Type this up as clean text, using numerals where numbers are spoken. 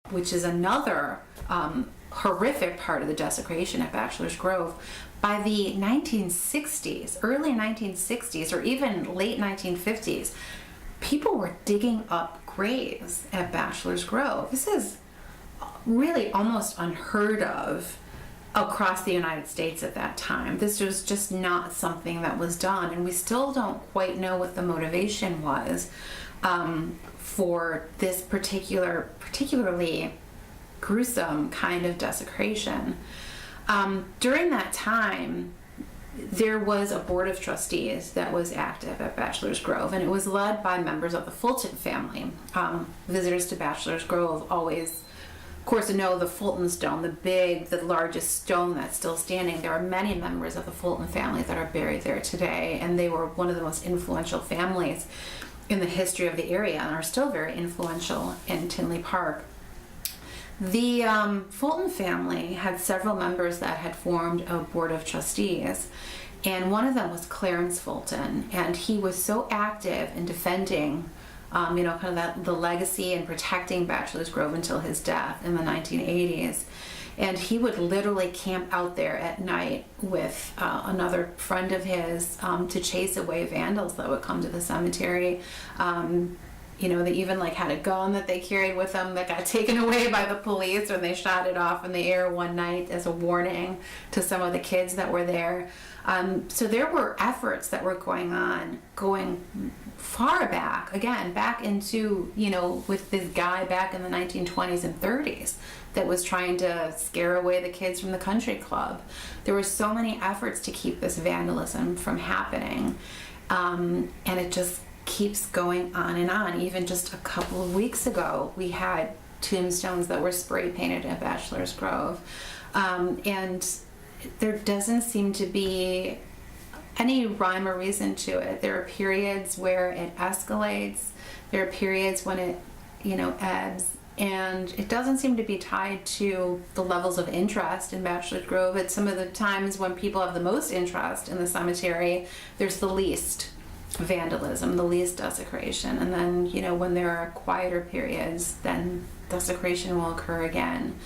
which is another horrific part of the desecration at Bachelors Grove. By the 1960s, early 1960s, or even late 1950s, people were digging up graves at Bachelors Grove. This is really almost unheard of across the United States at that time. This was just not something that was done, and we still don't quite know what the motivation was for this particularly gruesome kind of desecration. During that time, there was a board of trustees that was active at Bachelors Grove, and it was led by members of the Fulton family. Visitors to Bachelors Grove always, of course, know the Fulton stone, the largest stone that's still standing. There are many members of the Fulton family that are buried there today, and they were one of the most influential families in the history of the area and are still very influential in Tinley Park. The Fulton family had several members that had formed a board of trustees, and one of them was Clarence Fulton, and he was so active in defending kind of the legacy and protecting Bachelors Grove until his death in the 1980s. And he would literally camp out there at night with another friend of his to chase away vandals that would come to the cemetery. They even had a gun that they carried with them that got taken away by the police when they shot it off in the air one night as a warning to some of the kids that were there. So there were efforts that were going far back, again, back into, with this guy back in the 1920s and 30s that was trying to scare away the kids from the country club. There were so many efforts to keep this vandalism from happening, and it just keeps going on and on. Even just a couple of weeks ago, we had tombstones that were spray painted at Bachelors Grove, and there doesn't seem to be any rhyme or reason to it. There are periods where it escalates, there are periods when it ebbs, and it doesn't seem to be tied to the levels of interest in Bachelors Grove. At some of the times when people have the most interest in the cemetery, there's the least vandalism, the least desecration, and then when there are quieter periods, then desecration will occur again.